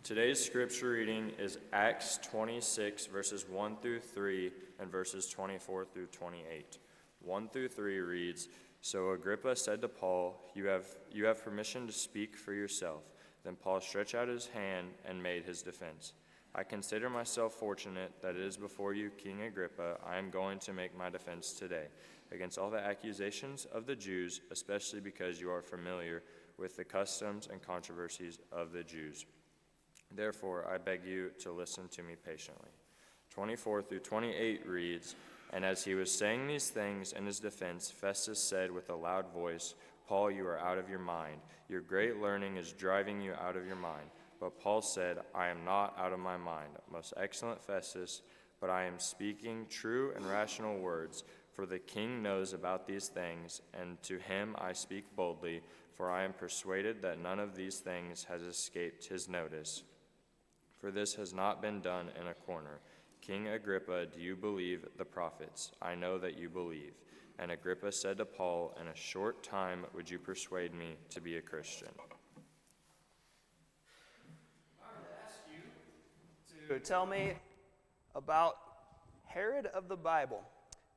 Today's scripture reading is Acts 26, verses 1 through 3, and verses 24 through 28. 1 through 3 reads, "So Agrippa said to Paul, you have permission to speak for yourself." Then Paul stretched out his hand and made his defense. "I consider myself fortunate that it is before you, King Agrippa, I am going to make my defense today, against all the accusations of the Jews, especially because you are familiar with the customs and controversies of the Jews. Therefore, I beg you to listen to me patiently." 24 through 28 reads, "And as he was saying these things in his defense, Festus said with a loud voice, 'Paul, you are out of your mind. Your great learning is driving you out of your mind.' But Paul said, 'I am not out of my mind, most excellent Festus, but I am speaking true and rational words. For the king knows about these things, and to him I speak boldly, for I am persuaded that none of these things has escaped his notice. For this has not been done in a corner. King Agrippa, do you believe the prophets? I know that you believe." And Agrippa said to Paul, "In a short time would you persuade me to be a Christian?" I would ask you to tell me about Herod of the Bible.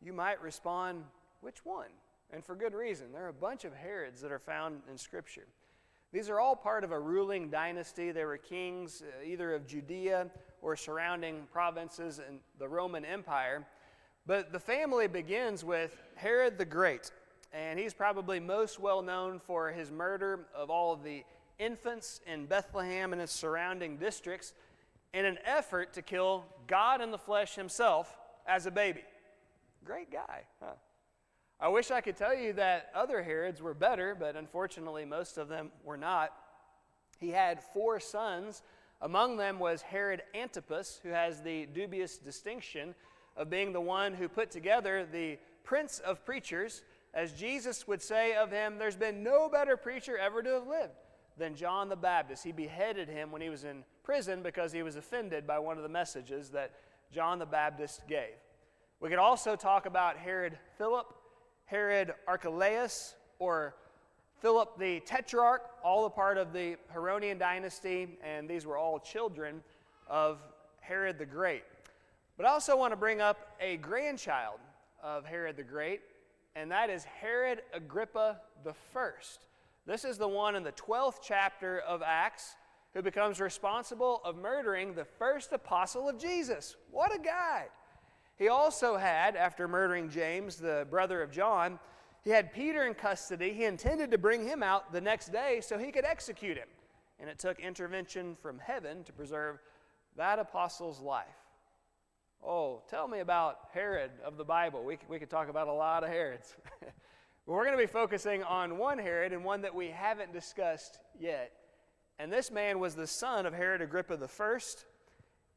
You might respond, which one? And for good reason. There are a bunch of Herods that are found in Scripture. These are all part of a ruling dynasty. They were kings either of Judea or surrounding provinces in the Roman Empire. But the family begins with Herod the Great, and he's probably most well known for his murder of all of the infants in Bethlehem and its surrounding districts in an effort to kill God in the flesh himself as a baby. Great guy, huh? I wish I could tell you that other Herods were better, but unfortunately most of them were not. He had 4 sons. Among them was Herod Antipas, who has the dubious distinction of being the one who put together the Prince of Preachers. As Jesus would say of him, there's been no better preacher ever to have lived than John the Baptist. He beheaded him when he was in prison because he was offended by one of the messages that John the Baptist gave. We could also talk about Herod Philip, Herod Archelaus, or Philip the Tetrarch, all a part of the Herodian dynasty, and these were all children of Herod the Great. But I also want to bring up a grandchild of Herod the Great, and that is Herod Agrippa the First. This is the one in the 12th chapter of Acts who becomes responsible of murdering the first apostle of Jesus. What a guy! He also had, after murdering James, the brother of John, he had Peter in custody. He intended to bring him out the next day so he could execute him. And it took intervention from heaven to preserve that apostle's life. Oh, tell me about Herod of the Bible. We could talk about a lot of Herods. We're going to be focusing on one Herod and one that we haven't discussed yet. And this man was the son of Herod Agrippa the First.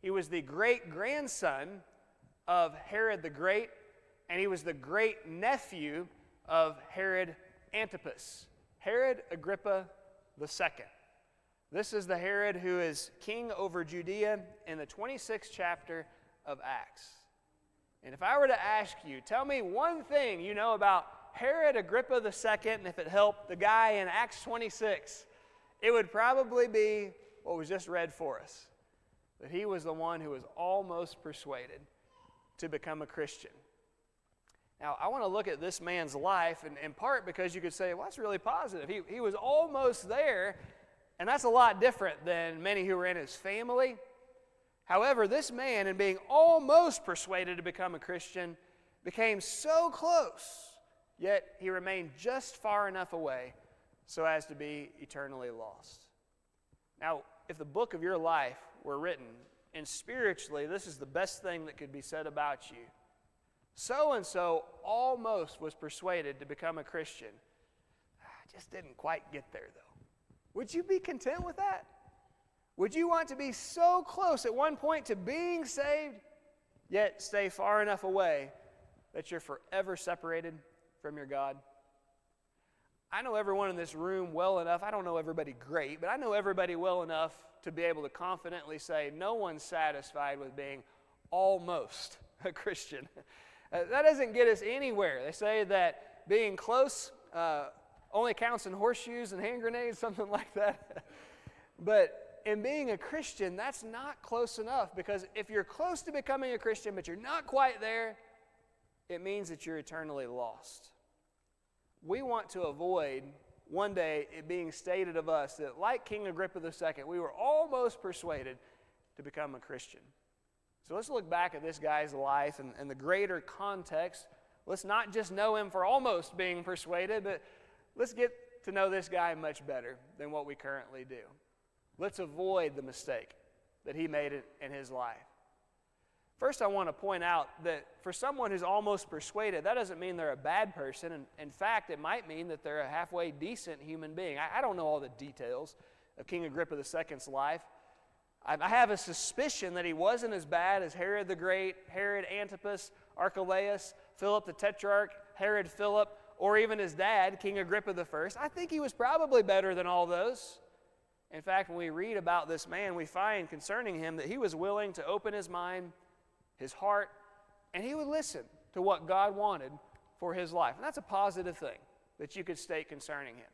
He was the great-grandson of Herod the Great, and he was the great-nephew of Herod Antipas, Herod Agrippa II. This is the Herod who is king over Judea in the 26th chapter of Acts. And if I were to ask you, tell me one thing you know about Herod Agrippa II, and if it helped, the guy in Acts 26, it would probably be what was just read for us, that he was the one who was almost persuaded to become a Christian. Now, I want to look at this man's life, and in part because you could say, well, that's really positive. He was almost there, and that's a lot different than many who were in his family. However, this man, in being almost persuaded to become a Christian, became so close, yet he remained just far enough away so as to be eternally lost. Now, if the book of your life were written, and spiritually, this is the best thing that could be said about you. So-and-so almost was persuaded to become a Christian. Just didn't quite get there, though. Would you be content with that? Would you want to be so close at one point to being saved, yet stay far enough away that you're forever separated from your God? I know everyone in this room well enough. I don't know everybody great, but I know everybody well enough to be able to confidently say no one's satisfied with being almost a Christian. That doesn't get us anywhere. They say that being close only counts in horseshoes and hand grenades, something like that. But in being a Christian, that's not close enough, because if you're close to becoming a Christian but you're not quite there, it means that you're eternally lost. We want to avoid one day it being stated of us that, like King Agrippa II, we were almost persuaded to become a Christian. So let's look back at this guy's life and the greater context. Let's not just know him for almost being persuaded, but let's get to know this guy much better than what we currently do. Let's avoid the mistake that he made in his life. First, I want to point out that for someone who's almost persuaded, that doesn't mean they're a bad person. And in fact, it might mean that they're a halfway decent human being. I don't know all the details of King Agrippa II's life. I have a suspicion that he wasn't as bad as Herod the Great, Herod Antipas, Archelaus, Philip the Tetrarch, Herod Philip, or even his dad, King Agrippa I. I think he was probably better than all those. In fact, when we read about this man, we find concerning him that he was willing to open his mind, his heart, and he would listen to what God wanted for his life. And that's a positive thing that you could state concerning him.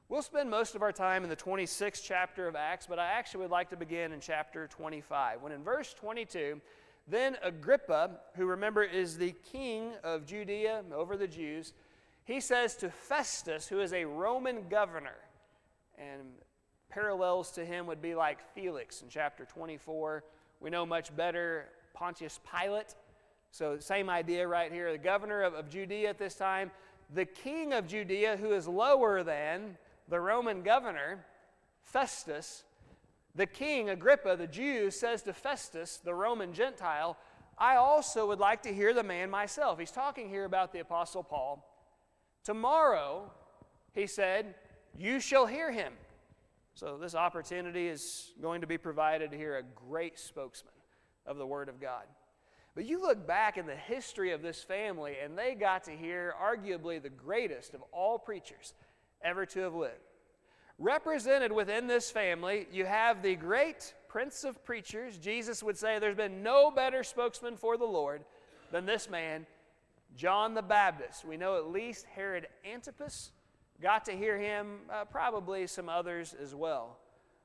We'll spend most of our time in the 26th chapter of Acts, but I actually would like to begin in chapter 25. When in verse 22, then Agrippa, who remember is the king of Judea over the Jews, he says to Festus, who is a Roman governor, and parallels to him would be like Felix in chapter 24. We know much better Pontius Pilate. So same idea right here. The governor of Judea at this time, the king of Judea, who is lower than the Roman governor, Festus. The king, Agrippa, the Jew, says to Festus, the Roman Gentile, I also would like to hear the man myself. He's talking here about the Apostle Paul. Tomorrow, he said, you shall hear him. So this opportunity is going to be provided to hear a great spokesman of the Word of God. But you look back in the history of this family, and they got to hear arguably the greatest of all preachers ever to have lived. Represented within this family, you have the great prince of preachers. Jesus would say there's been no better spokesman for the Lord than this man, John the Baptist. We know at least Herod Antipas got to hear him, probably some others as well.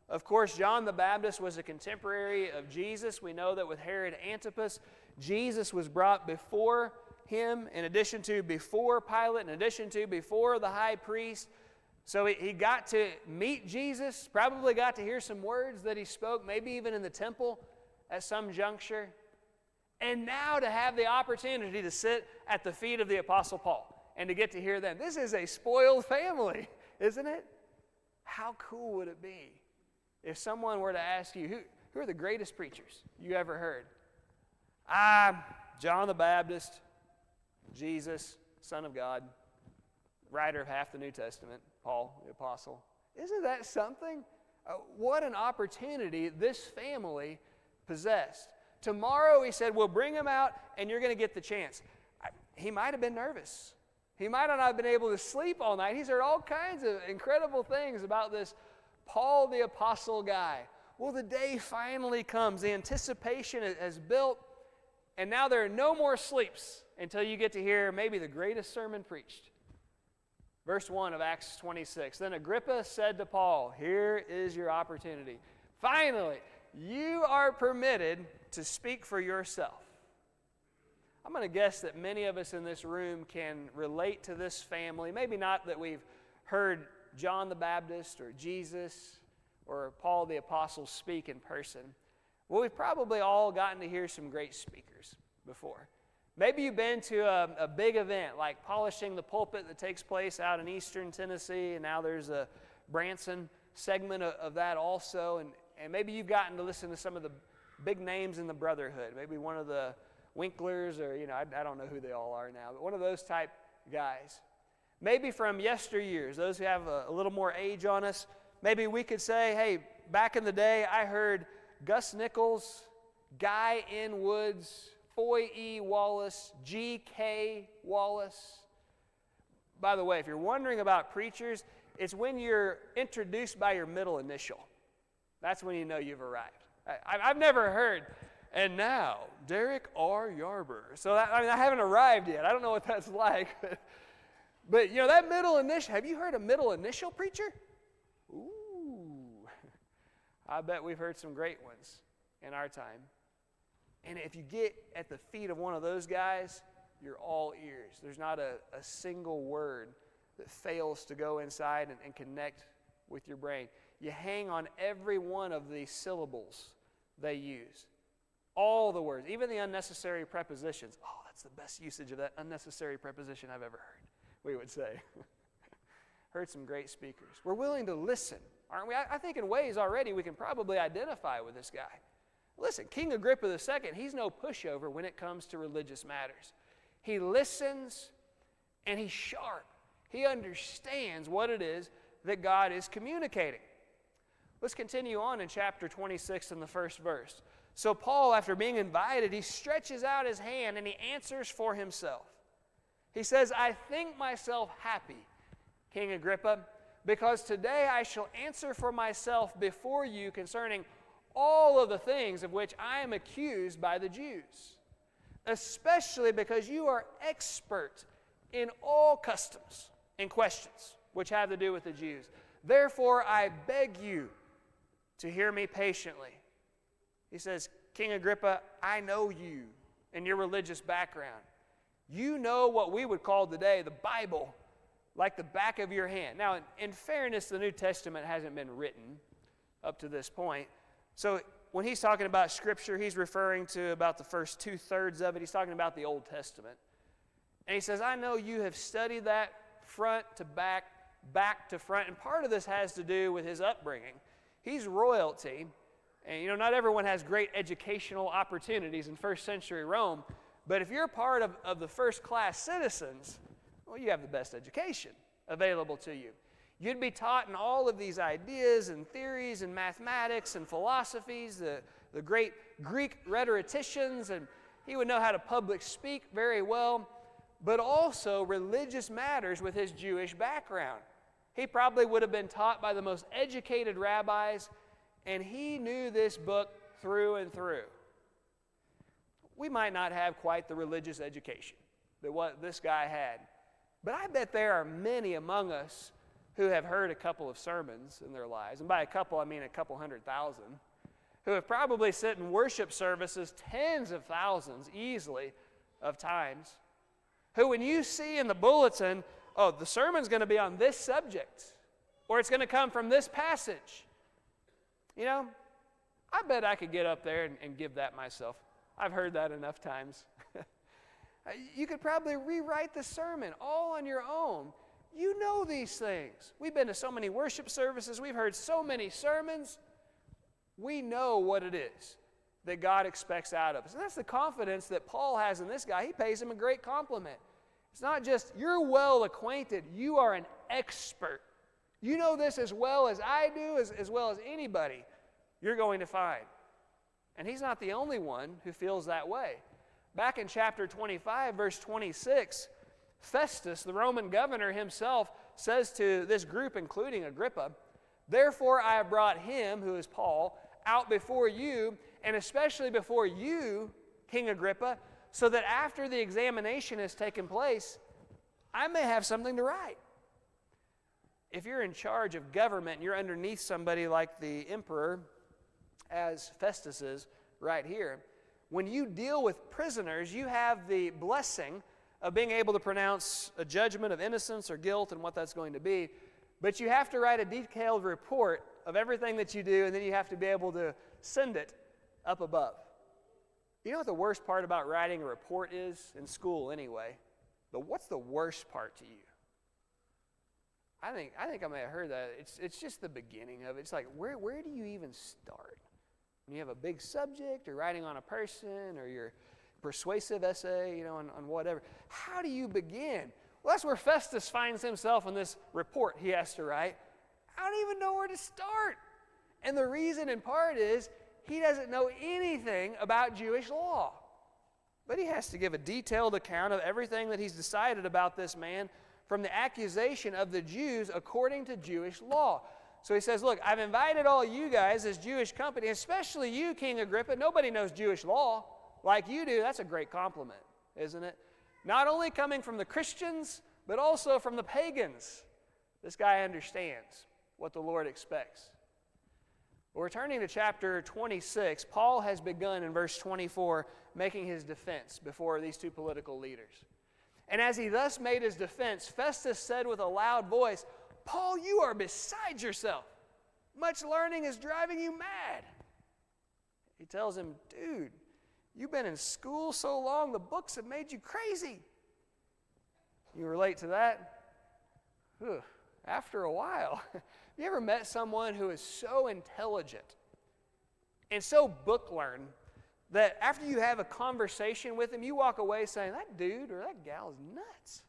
Of course, John the Baptist was a contemporary of Jesus. We know that with Herod Antipas, Jesus was brought before him, in addition to before Pilate, in addition to before the high priest. So he got to meet Jesus, probably got to hear some words that he spoke, maybe even in the temple at some juncture. And now to have the opportunity to sit at the feet of the Apostle Paul and to get to hear them. This is a spoiled family, isn't it? How cool would it be if someone were to ask you, who are the greatest preachers you ever heard? John the Baptist, Jesus, Son of God, writer of half the New Testament, Paul the Apostle. Isn't that something? What an opportunity this family possessed. Tomorrow, he said, we'll bring him out and you're going to get the chance. He might have been nervous. He might not have been able to sleep all night. He's heard all kinds of incredible things about this Paul the Apostle guy. Well, the day finally comes. The anticipation has built, and now there are no more sleeps until you get to hear maybe the greatest sermon preached. Verse 1 of Acts 26. Then Agrippa said to Paul, here is your opportunity. Finally, you are permitted to speak for yourself. I'm going to guess that many of us in this room can relate to this family. Maybe not that we've heard John the Baptist or Jesus or Paul the Apostle speak in person. Well, we've probably all gotten to hear some great speakers before. Maybe you've been to a big event like Polishing the Pulpit that takes place out in eastern Tennessee, and now there's a Branson segment of that also. And maybe you've gotten to listen to some of the big names in the brotherhood. Maybe one of the Winklers, or, I don't know who they all are now, but one of those type guys. Maybe from yesteryears, those who have a little more age on us, maybe we could say, hey, back in the day, I heard Gus Nichols, Guy N. Woods, Foy E. Wallace, G.K. Wallace. By the way, if you're wondering about preachers, it's when you're introduced by your middle initial. That's when you know you've arrived. I've never heard, and now, Derek R. Yarber. So I haven't arrived yet. I don't know what that's like. But that middle initial, have you heard a middle initial preacher? Ooh. I bet we've heard some great ones in our time. And if you get at the feet of one of those guys, you're all ears. There's not a single word that fails to go inside and connect with your brain. You hang on every one of the syllables they use. All the words, even the unnecessary prepositions. Oh, that's the best usage of that unnecessary preposition I've ever heard, we would say. Heard some great speakers. We're willing to listen, aren't we? I think in ways already we can probably identify with this guy. Listen, King Agrippa II, he's no pushover when it comes to religious matters. He listens and he's sharp. He understands what it is that God is communicating. Let's continue on in chapter 26 in the first verse. So Paul, after being invited, he stretches out his hand and he answers for himself. He says, I think myself happy, King Agrippa, because today I shall answer for myself before you concerning all of the things of which I am accused by the Jews, especially because you are expert in all customs and questions which have to do with the Jews. Therefore, I beg you to hear me patiently. He says, King Agrippa, I know you and your religious background. You know what we would call today the Bible like the back of your hand. Now, in fairness, the New Testament hasn't been written up to this point. So when he's talking about Scripture, he's referring to about the first 2/3 of it. He's talking about the Old Testament. And he says, I know you have studied that front to back, back to front. And part of this has to do with his upbringing. He's royalty. And, not everyone has great educational opportunities in first century Rome. But if you're part of the first-class citizens, well, you have the best education available to you. You'd be taught in all of these ideas and theories and mathematics and philosophies, the great Greek rhetoricians, and he would know how to public speak very well, but also religious matters with his Jewish background. He probably would have been taught by the most educated rabbis, and he knew this book through and through. We might not have quite the religious education that what this guy had, but I bet there are many among us who have heard a couple of sermons in their lives, and by a couple I mean a couple 100,000, who have probably sat in worship services tens of thousands easily of times, who when you see in the bulletin, oh, the sermon's going to be on this subject, or it's going to come from this passage. I bet I could get up there and give that myself. I've heard that enough times. You could probably rewrite the sermon all on your own. You know these things. We've been to so many worship services. We've heard so many sermons. We know what it is that God expects out of us. And that's the confidence that Paul has in this guy. He pays him a great compliment. It's not just, you're well acquainted. You are an expert. You know this as well as I do, as well as anybody you're going to find. And he's not the only one who feels that way. Back in chapter 25, verse 26, Festus, the Roman governor himself, says to this group, including Agrippa, therefore I have brought him, who is Paul, out before you, and especially before you, King Agrippa, so that after the examination has taken place, I may have something to write. If you're in charge of government and you're underneath somebody like the emperor, as Festus is right here, when you deal with prisoners, you have the blessing of being able to pronounce a judgment of innocence or guilt and what that's going to be. But you have to write a detailed report of everything that you do, and then you have to be able to send it up above. You know what the worst part about writing a report is? In school, anyway. But what's the worst part to you? I think I may have heard that. It's just the beginning of it. It's like, where do you even start? When you have a big subject, or writing on a person, or your persuasive essay, on whatever. How do you begin? Well, that's where Festus finds himself in this report he has to write. I don't even know where to start. And the reason in part is he doesn't know anything about Jewish law. But he has to give a detailed account of everything that he's decided about this man from the accusation of the Jews according to Jewish law. So he says, look, I've invited all you guys as Jewish company, especially you, King Agrippa. Nobody knows Jewish law like you do. That's a great compliment, isn't it? Not only coming from the Christians, but also from the pagans. This guy understands what the Lord expects. Well, returning to chapter 26, Paul has begun in verse 24 making his defense before these two political leaders. And as he thus made his defense, Festus said with a loud voice, "Paul, you are beside yourself. Much learning is driving you mad." He tells him, "Dude, you've been in school so long, the books have made you crazy." You relate to that? After a while. You ever met someone who is so intelligent and so book-learned that after you have a conversation with them, you walk away saying, that dude or that gal is nuts?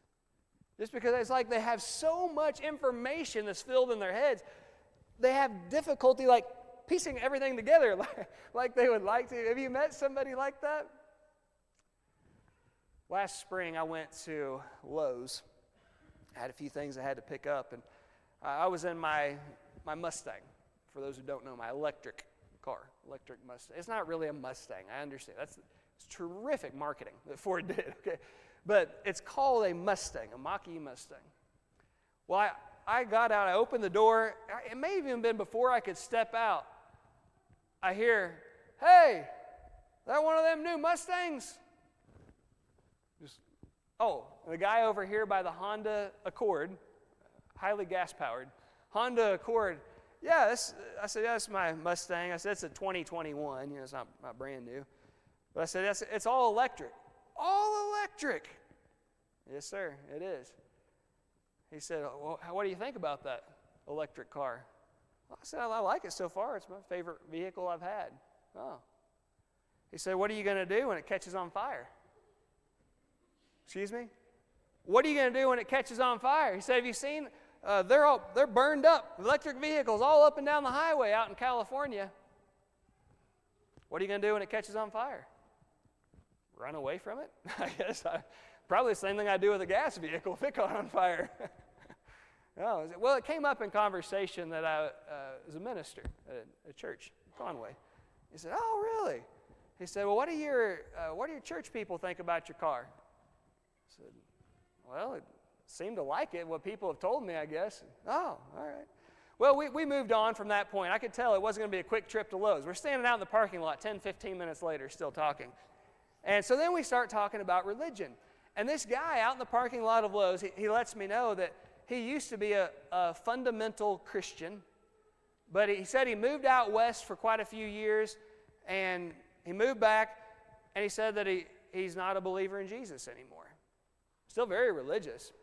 Just because it's like they have so much information that's filled in their heads, they have difficulty like piecing everything together like they would like to. Have you met somebody like that? Last spring, I went to Lowe's. I had a few things I had to pick up, and I was in my Mustang. For those who don't know, my electric Mustang. It's not really a Mustang, I understand. It's terrific marketing that Ford did, okay? But it's called a Mustang, a Mach-E Mustang. Well, I got out, I opened the door. It may have even been before I could step out. I hear, "Hey, that one of them new Mustangs?" The guy over here by the Honda Accord, highly gas-powered, Honda Accord. "Yeah, I said, that's my Mustang." I said, "It's a 2021, it's not brand new." But I said, "It's all electric." "All electric?" "Yes, sir, it is." He said, "Well, what do you think about that electric car?" Well, I said, "I like it so far. It's my favorite vehicle I've had." "Oh." He said, "What are you going to do when it catches on fire?" "Excuse me?" "What are you going to do when it catches on fire?" He said, "Have you seen, they're burned up, electric vehicles all up and down the highway out in California. What are you going to do when it catches on fire?" "Run away from it?" I guess probably the same thing I do with a gas vehicle if it caught on fire. Oh, well, it came up in conversation that I was a minister at a church, Conway. He said, "Oh, really?" He said, "Well, what do your church people think about your car?" I said, "Well, it seemed to like it, what people have told me, I guess." "Oh, all right." Well, we moved on from that point. I could tell it wasn't going to be a quick trip to Lowe's. We're standing out in the parking lot 10, 15 minutes later, still talking. And so then we start talking about religion. And this guy out in the parking lot of Lowe's, he lets me know that he used to be a fundamental Christian, but he said he moved out west for quite a few years, and he moved back, and he said that he's not a believer in Jesus anymore. Still very religious.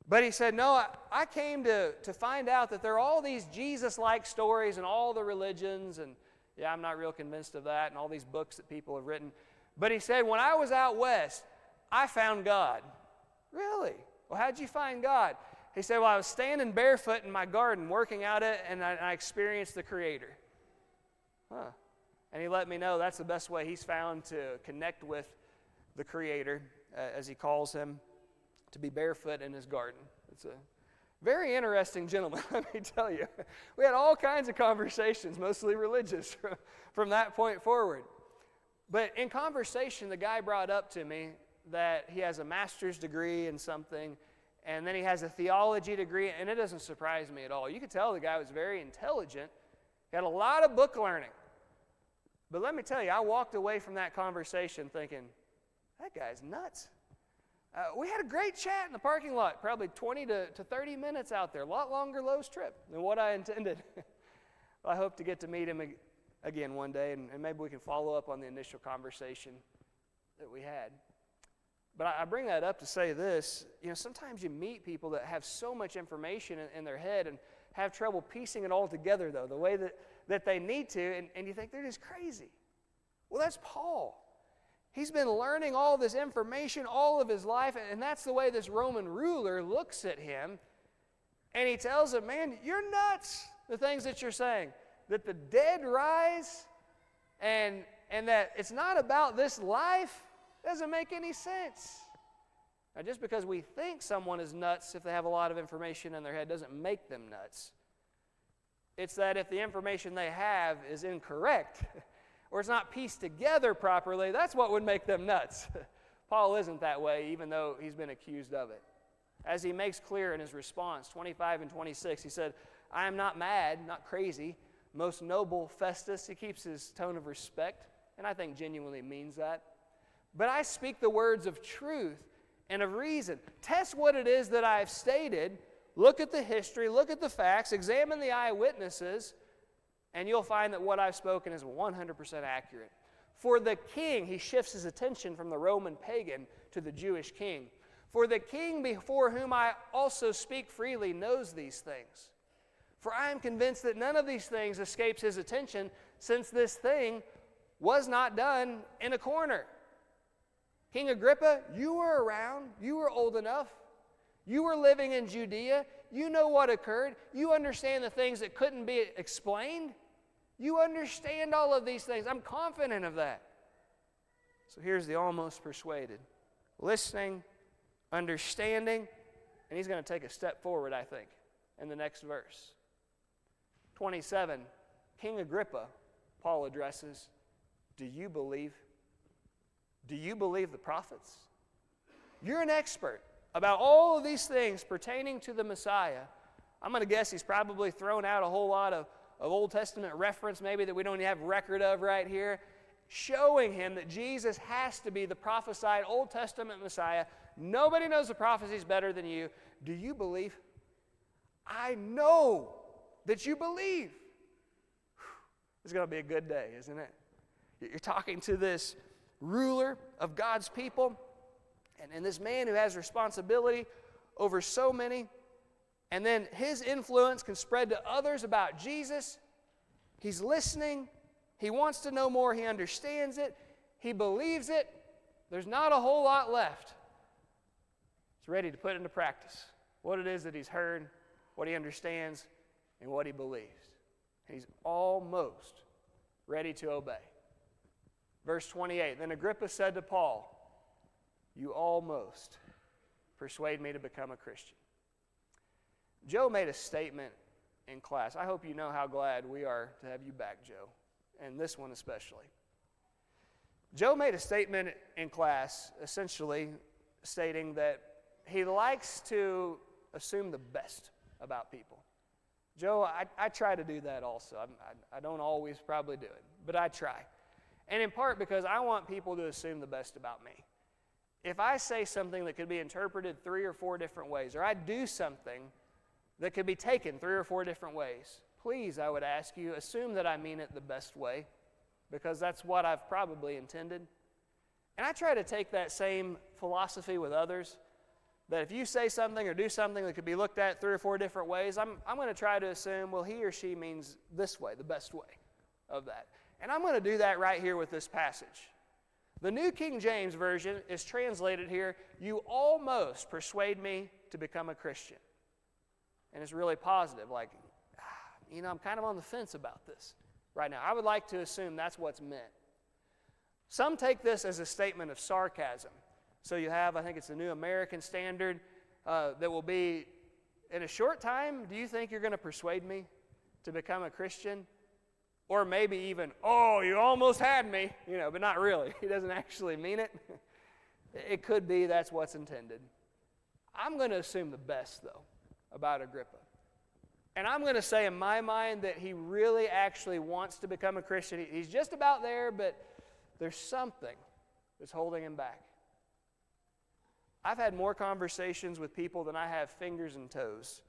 But he said, "No, I came to find out that there are all these Jesus-like stories in all the religions, and yeah, I'm not real convinced of that, and all these books that people have written. But he said, when I was out west, I found God." "Really? Well, how'd you find God?" He said, "Well, I was standing barefoot in my garden working out it, and I experienced the Creator." Huh. And he let me know that's the best way he's found to connect with the Creator, as he calls him, to be barefoot in his garden. It's a very interesting gentleman, let me tell you. We had all kinds of conversations, mostly religious, from that point forward. But in conversation, the guy brought up to me that he has a master's degree in something, and then he has a theology degree, and it doesn't surprise me at all. You could tell the guy was very intelligent. He had a lot of book learning. But let me tell you, I walked away from that conversation thinking, that guy's nuts. We had a great chat in the parking lot, probably 20 to 30 minutes out there, a lot longer Lowe's trip than what I intended. I hope to get to meet him again one day, and maybe we can follow up on the initial conversation that we had. But I bring that up to say this, sometimes you meet people that have so much information in their head and have trouble piecing it all together, though, the way that they need to, and you think they're just crazy. Well, that's Paul. He's been learning all this information all of his life, and that's the way this Roman ruler looks at him. And he tells him, man, you're nuts, the things that you're saying. That the dead rise, and that it's not about this life, doesn't make any sense. Now, just because we think someone is nuts if they have a lot of information in their head doesn't make them nuts. It's that if the information they have is incorrect, or it's not pieced together properly, that's what would make them nuts. Paul isn't that way, even though he's been accused of it. As he makes clear in his response, 25 and 26, he said, I am not mad, not crazy, Most noble Festus, he keeps his tone of respect, and I think genuinely means that. But I speak the words of truth and of reason. Test what it is that I have stated. Look at the history, look at the facts, examine the eyewitnesses, and you'll find that what I've spoken is 100% accurate. For the king, he shifts his attention from the Roman pagan to the Jewish king. For the king before whom I also speak freely knows these things. For I am convinced that none of these things escapes his attention, since this thing was not done in a corner. King Agrippa, you were around. You were old enough. You were living in Judea. You know what occurred. You understand the things that couldn't be explained. You understand all of these things. I'm confident of that. So here's the almost persuaded. Listening, understanding, and he's going to take a step forward, I think, in the next verse. 27, King Agrippa, Paul addresses, do you believe? Do you believe the prophets? You're an expert about all of these things pertaining to the Messiah. I'm going to guess he's probably thrown out a whole lot of Old Testament reference maybe that we don't even have record of right here, showing him that Jesus has to be the prophesied Old Testament Messiah. Nobody knows the prophecies better than you. Do you believe? I know that you believe. It's going to be a good day, isn't it? You're talking to this ruler of God's people, and this man who has responsibility over so many, and then his influence can spread to others about Jesus. He's listening. He wants to know more. He understands it. He believes it. There's not a whole lot left. He's ready to put into practice what it is that he's heard, what he understands, and what he believes. And he's almost ready to obey. Verse 28, then Agrippa said to Paul, you almost persuade me to become a Christian. Joe made a statement in class. I hope you know how glad we are to have you back, Joe, and this one especially. Joe made a statement in class essentially stating that he likes to assume the best about people. Joe, I try to do that also. I don't always probably do it, but I try. And in part because I want people to assume the best about me. If I say something that could be interpreted 3 or 4 different ways, or I do something that could be taken 3 or 4 different ways, please, I would ask you, assume that I mean it the best way, because that's what I've probably intended. And I try to take that same philosophy with others, that if you say something or do something that could be looked at 3 or 4 different ways, I'm going to try to assume, well, he or she means this way, the best way of that. And I'm going to do that right here with this passage. The New King James Version is translated here, you almost persuade me to become a Christian. And it's really positive, like, I'm kind of on the fence about this right now. I would like to assume that's what's meant. Some take this as a statement of sarcasm. So you have, I think it's the New American Standard, that will be, in a short time, do you think you're going to persuade me to become a Christian? Or maybe even, oh, you almost had me, but not really. He doesn't actually mean it. It could be that's what's intended. I'm going to assume the best, though, about Agrippa. And I'm going to say in my mind that he really actually wants to become a Christian. He's just about there, but there's something that's holding him back. I've had more conversations with people than I have fingers and toes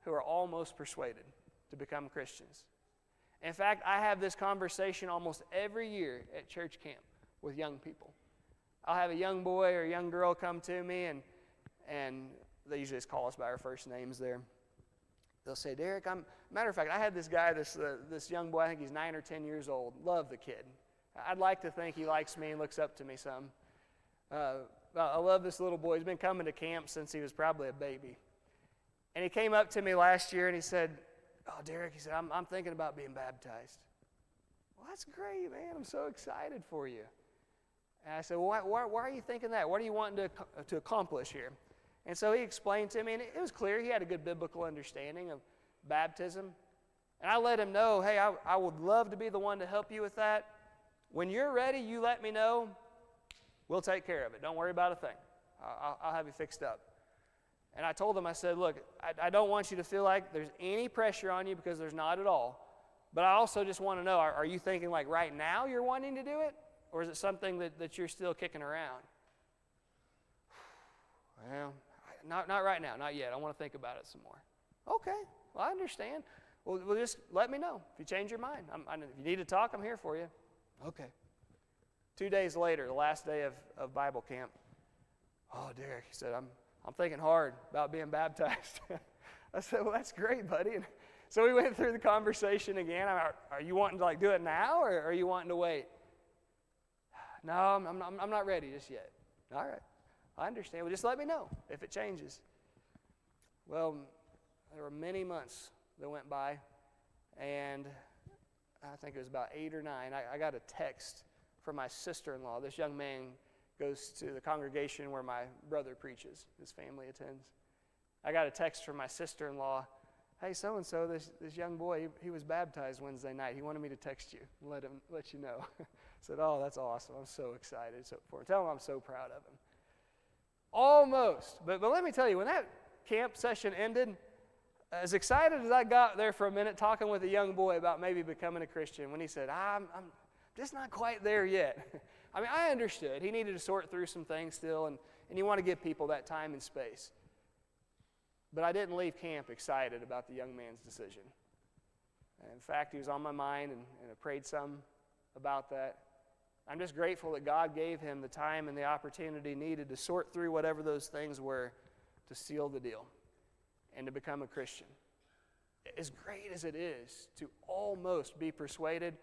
who are almost persuaded to become Christians. In fact, I have this conversation almost every year at church camp with young people. I'll have a young boy or a young girl come to me, and they usually just call us by our first names there. They'll say, Derek, matter of fact, I had this guy, this young boy, I think he's 9 or 10 years old. Love the kid. I'd like to think he likes me and looks up to me some. I love this little boy. He's been coming to camp since he was probably a baby. And he came up to me last year and he said, oh, Derek, he said, I'm thinking about being baptized. Well, that's great, man. I'm so excited for you. And I said, well, why are you thinking that? What are you wanting to accomplish here? And so he explained to me, and it was clear he had a good biblical understanding of baptism. And I let him know, hey, I would love to be the one to help you with that. When you're ready, you let me know. We'll take care of it. Don't worry about a thing. I'll have you fixed up. And I told him, I said, look, I don't want you to feel like there's any pressure on you, because there's not at all. But I also just want to know, are you thinking like right now you're wanting to do it? Or is it something that you're still kicking around? Well, not right now, not yet. I want to think about it some more. Okay, well, I understand. Well, just let me know if you change your mind. If you need to talk, I'm here for you. Okay. 2 days later, the last day of Bible camp, oh, Derek, he said, I'm thinking hard about being baptized. I said, well, that's great, buddy. And so we went through the conversation again. Are you wanting to like do it now, or are you wanting to wait? No, I'm not ready just yet. All right, I understand. Well, just let me know if it changes. Well, there were many months that went by, and I think it was about 8 or 9. I got a text from my sister-in-law. This young man goes to the congregation where my brother preaches. His family attends. I got a text from my sister-in-law. Hey, so-and-so, this young boy, he was baptized Wednesday night. He wanted me to text you and let you know. I said, oh, that's awesome. I'm so excited for him. Tell him I'm so proud of him. Almost. But let me tell you, when that camp session ended, as excited as I got there for a minute talking with a young boy about maybe becoming a Christian, when he said, I'm just not quite there yet. I mean, I understood. He needed to sort through some things still, and you want to give people that time and space. But I didn't leave camp excited about the young man's decision. And in fact, he was on my mind, and I prayed some about that. I'm just grateful that God gave him the time and the opportunity needed to sort through whatever those things were to seal the deal and to become a Christian. As great as it is to almost be persuaded,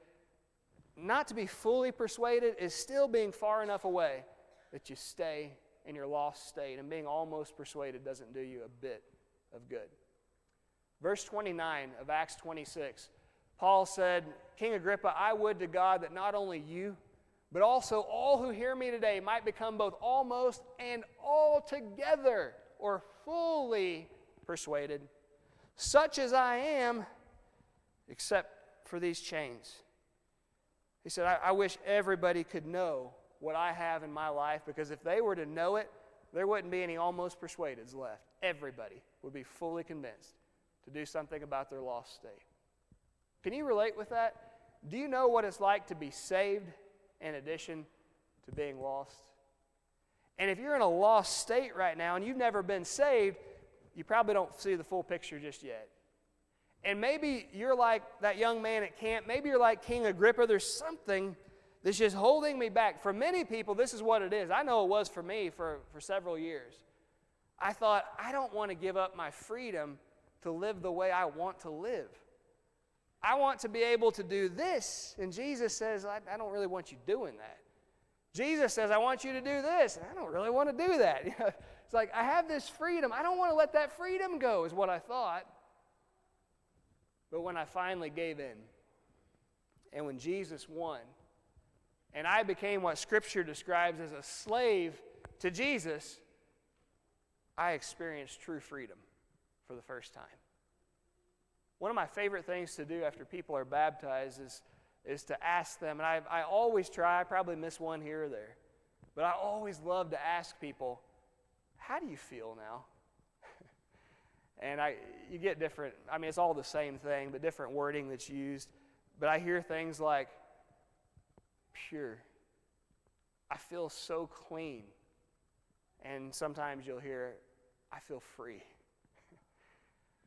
not to be fully persuaded is still being far enough away that you stay in your lost state, and being almost persuaded doesn't do you a bit of good. Verse 29 of Acts 26, Paul said, King Agrippa, I would to God that not only you, but also all who hear me today might become both almost and altogether or fully persuaded, such as I am, except for these chains. He said, I wish everybody could know what I have in my life, because if they were to know it, there wouldn't be any almost persuadeds left. Everybody would be fully convinced to do something about their lost state. Can you relate with that? Do you know what it's like to be saved in addition to being lost? And if you're in a lost state right now and you've never been saved, you probably don't see the full picture just yet. And maybe you're like that young man at camp. Maybe you're like King Agrippa. There's something that's just holding me back. For many people, this is what it is. I know it was for me for several years. I thought, I don't want to give up my freedom to live the way I want to live. I want to be able to do this. And Jesus says, I don't really want you doing that. Jesus says, I want you to do this. And I don't really want to do that. It's like, I have this freedom. I don't want to let that freedom go, is what I thought. But when I finally gave in, and when Jesus won, and I became what Scripture describes as a slave to Jesus, I experienced true freedom for the first time. One of my favorite things to do after people are baptized is to ask them, and I always try, I probably miss one here or there, but I always love to ask people, how do you feel now? And you get different, it's all the same thing, but different wording that's used. But I hear things like, pure. I feel so clean. And sometimes you'll hear, I feel free.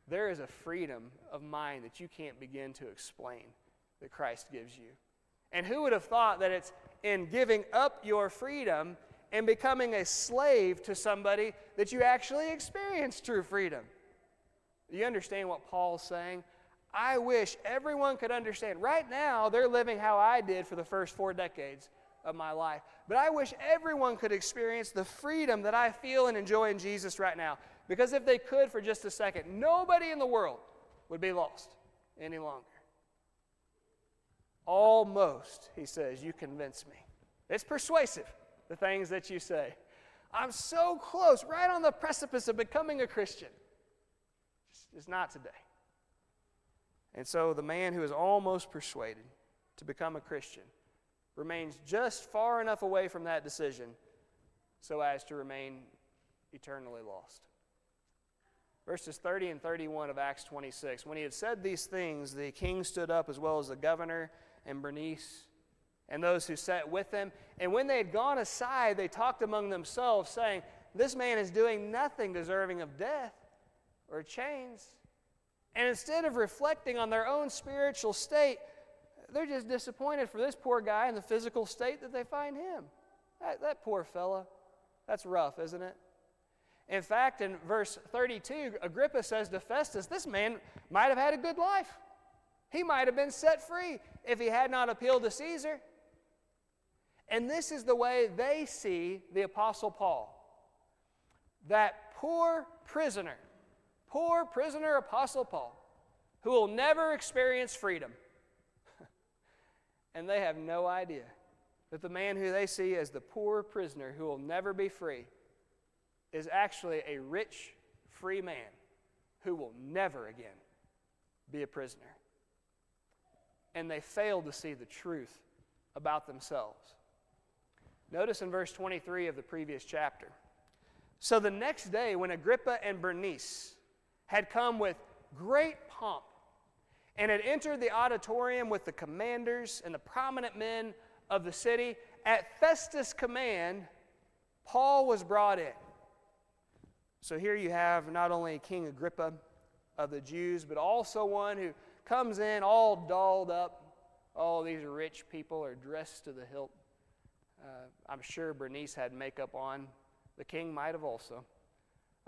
There is a freedom of mind that you can't begin to explain that Christ gives you. And who would have thought that it's in giving up your freedom and becoming a slave to somebody that you actually experience true freedom? Do you understand what Paul's saying? I wish everyone could understand. Right now, they're living how I did for the first 4 decades of my life. But I wish everyone could experience the freedom that I feel and enjoy in Jesus right now. Because if they could for just a second, nobody in the world would be lost any longer. Almost, he says, you convince me. It's persuasive, the things that you say. I'm so close, right on the precipice of becoming a Christian. It's not today. And so the man who is almost persuaded to become a Christian remains just far enough away from that decision so as to remain eternally lost. verses 30 and 31 of Acts 26. When he had said these things, the king stood up, as well as the governor and Bernice and those who sat with him. And when they had gone aside, they talked among themselves, saying, "This man is doing nothing deserving of death or chains." And instead of reflecting on their own spiritual state, they're just disappointed for this poor guy in the physical state that they find him. That poor fella. That's rough, isn't it? In fact, in verse 32, Agrippa says to Festus, this man might have had a good life. He might have been set free if he had not appealed to Caesar. And this is the way they see the Apostle Paul. That poor prisoner Apostle Paul, who will never experience freedom. And they have no idea that the man who they see as the poor prisoner who will never be free is actually a rich, free man who will never again be a prisoner. And they fail to see the truth about themselves. Notice in verse 23 of the previous chapter. So the next day, when Agrippa and Bernice had come with great pomp and had entered the auditorium with the commanders and the prominent men of the city, at Festus' command, Paul was brought in. So here you have not only King Agrippa of the Jews, but also one who comes in all dolled up. All these rich people are dressed to the hilt. I'm sure Bernice had makeup on. The king might have also.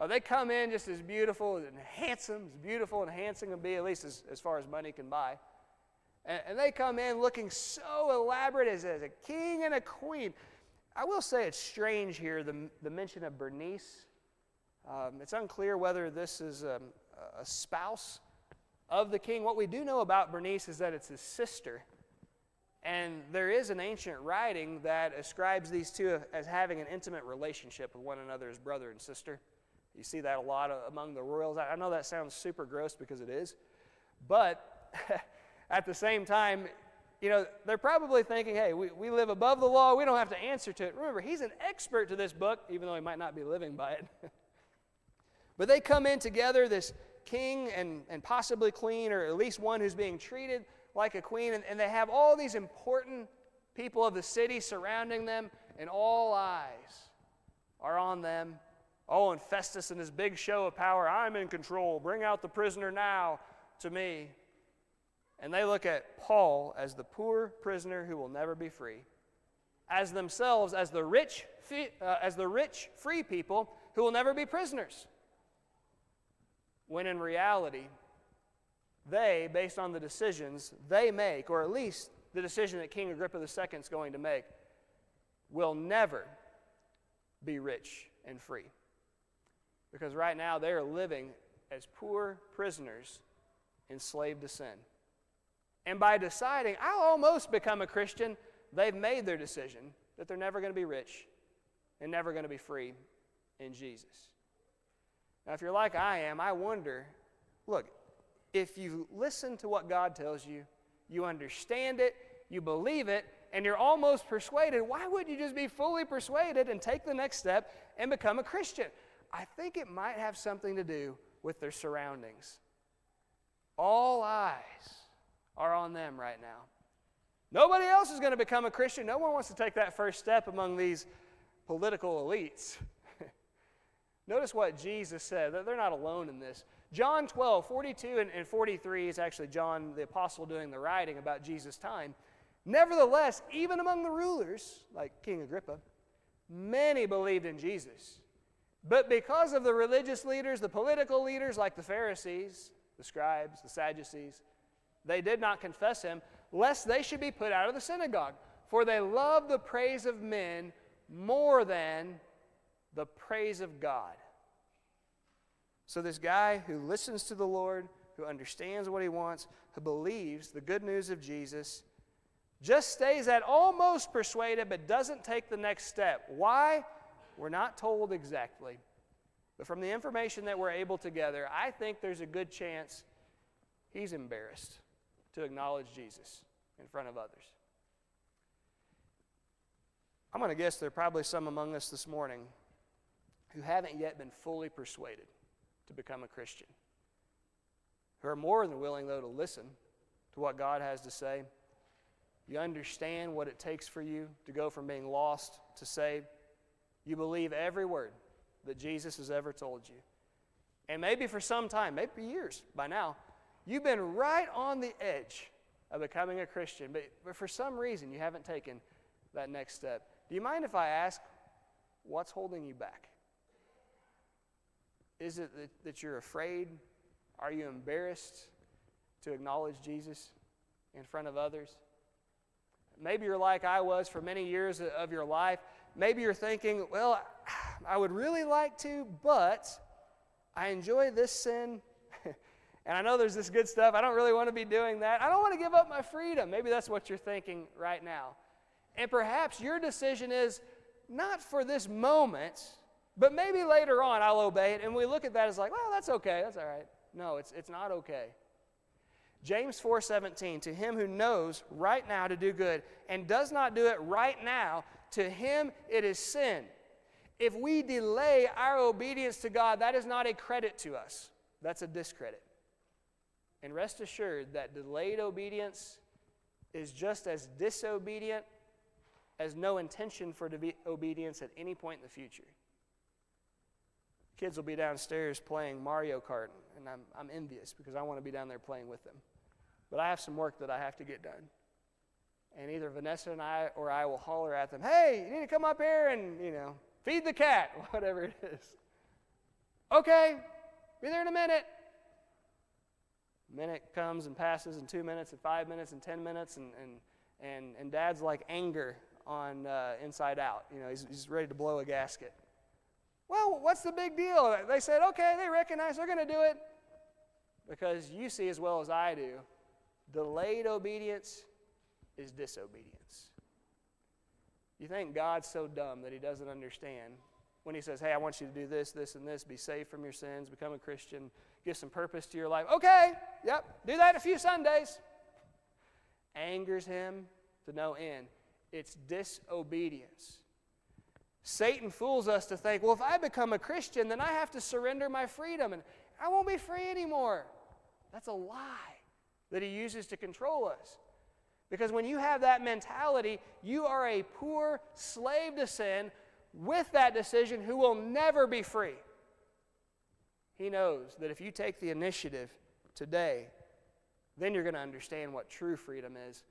They come in just as beautiful and handsome, as beautiful and handsome can be, at least as far as money can buy. And they come in looking so elaborate as a king and a queen. I will say it's strange here, the mention of Bernice. It's unclear whether this is a spouse of the king. What we do know about Bernice is that it's his sister. And there is an ancient writing that ascribes these two as having an intimate relationship with one another as brother and sister. You see that a lot among the royals. I know that sounds super gross because it is. But at the same time, they're probably thinking, hey, we live above the law. We don't have to answer to it. Remember, he's an expert to this book, even though he might not be living by it. But they come in together, this king and possibly queen, or at least one who's being treated like a queen, and they have all these important people of the city surrounding them, and all eyes are on them. Oh, and Festus in his big show of power, I'm in control, bring out the prisoner now to me. And they look at Paul as the poor prisoner who will never be free, as themselves as the rich free people who will never be prisoners. When in reality, they, based on the decisions they make, or at least the decision that King Agrippa II is going to make, will never be rich and free. Because right now they are living as poor prisoners enslaved to sin. And by deciding, I'll almost become a Christian, they've made their decision that they're never going to be rich and never going to be free in Jesus. Now, if you're like I am, I wonder, look, if you listen to what God tells you, you understand it, you believe it, and you're almost persuaded, why wouldn't you just be fully persuaded and take the next step and become a Christian? I think it might have something to do with their surroundings. All eyes are on them right now. Nobody else is going to become a Christian. No one wants to take that first step among these political elites. Notice what Jesus said. They're not alone in this. John 12, 42 and 43 is actually John the Apostle doing the writing about Jesus' time. Nevertheless, even among the rulers, like King Agrippa, many believed in Jesus. But because of the religious leaders, the political leaders like the Pharisees, the scribes, the Sadducees, they did not confess him, lest they should be put out of the synagogue. For they love the praise of men more than the praise of God. So this guy who listens to the Lord, who understands what he wants, who believes the good news of Jesus, just stays at almost persuaded but doesn't take the next step. Why? We're not told exactly. But from the information that we're able to gather, I think there's a good chance he's embarrassed to acknowledge Jesus in front of others. I'm going to guess there are probably some among us this morning who haven't yet been fully persuaded to become a Christian, who are more than willing, though, to listen to what God has to say. You understand what it takes for you to go from being lost to saved. You believe every word that Jesus has ever told you. And maybe for some time, maybe years by now, you've been right on the edge of becoming a Christian, but for some reason you haven't taken that next step. Do you mind if I ask, what's holding you back? Is it that you're afraid? Are you embarrassed to acknowledge Jesus in front of others? Maybe you're like I was for many years of your life. Maybe you're thinking, well, I would really like to, but I enjoy this sin, and I know there's this good stuff. I don't really want to be doing that. I don't want to give up my freedom. Maybe that's what you're thinking right now. And perhaps your decision is not for this moment, but maybe later on I'll obey it. And we look at that as like, well, that's okay. That's all right. No, it's not okay. James 4:17, to him who knows right now to do good and does not do it right now, to him it is sin. If we delay our obedience to God, that is not a credit to us. That's a discredit. And rest assured that delayed obedience is just as disobedient as no intention for obedience at any point in the future. Kids will be downstairs playing Mario Kart, and I'm envious because I want to be down there playing with them. But I have some work that I have to get done. And either Vanessa and I or I will holler at them, hey, you need to come up here and, feed the cat, whatever it is. Okay, be there in a minute. A minute comes and passes, and 2 minutes, and 5 minutes, and 10 minutes, and Dad's like anger on Inside Out. He's ready to blow a gasket. Well, what's the big deal? They said, okay, they recognize they're going to do it. Because you see as well as I do, delayed obedience is disobedience. You think God's so dumb that he doesn't understand when he says, hey, I want you to do this, this, and this, be saved from your sins, become a Christian, give some purpose to your life. Okay, yep, do that a few Sundays. Angers him to no end. It's disobedience. Satan fools us to think, well, if I become a Christian, then I have to surrender my freedom, and I won't be free anymore. That's a lie that he uses to control us. Because when you have that mentality, you are a poor slave to sin with that decision who will never be free. He knows that if you take the initiative today, then you're going to understand what true freedom is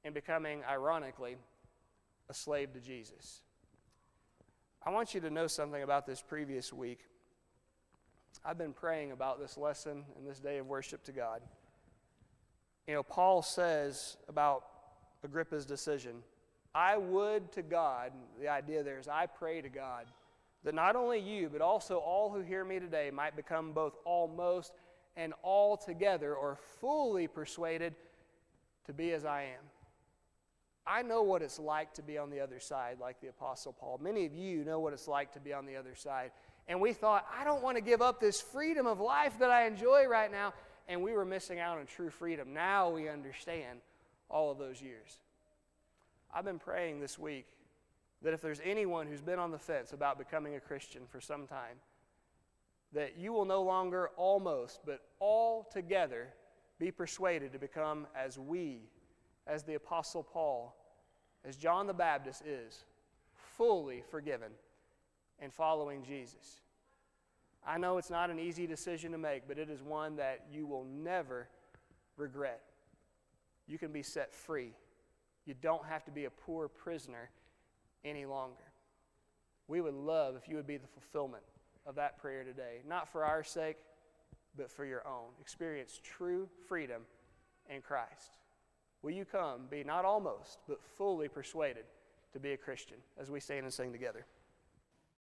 in becoming, ironically, a slave to Jesus. I want you to know something about this previous week. I've been praying about this lesson and this day of worship to God. Paul says about Agrippa's decision, I would to God, the idea there is I pray to God, that not only you, but also all who hear me today might become both almost and altogether or fully persuaded to be as I am. I know what it's like to be on the other side, like the Apostle Paul. Many of you know what it's like to be on the other side. And we thought, I don't want to give up this freedom of life that I enjoy right now. And we were missing out on true freedom. Now we understand all of those years. I've been praying this week that if there's anyone who's been on the fence about becoming a Christian for some time, that you will no longer almost, but altogether be persuaded to become as the Apostle Paul, as John the Baptist is, fully forgiven and following Jesus. I know it's not an easy decision to make, but it is one that you will never regret. You can be set free. You don't have to be a poor prisoner any longer. We would love if you would be the fulfillment of that prayer today, not for our sake, but for your own. Experience true freedom in Christ. Will you come, be not almost, but fully persuaded to be a Christian as we stand and sing together?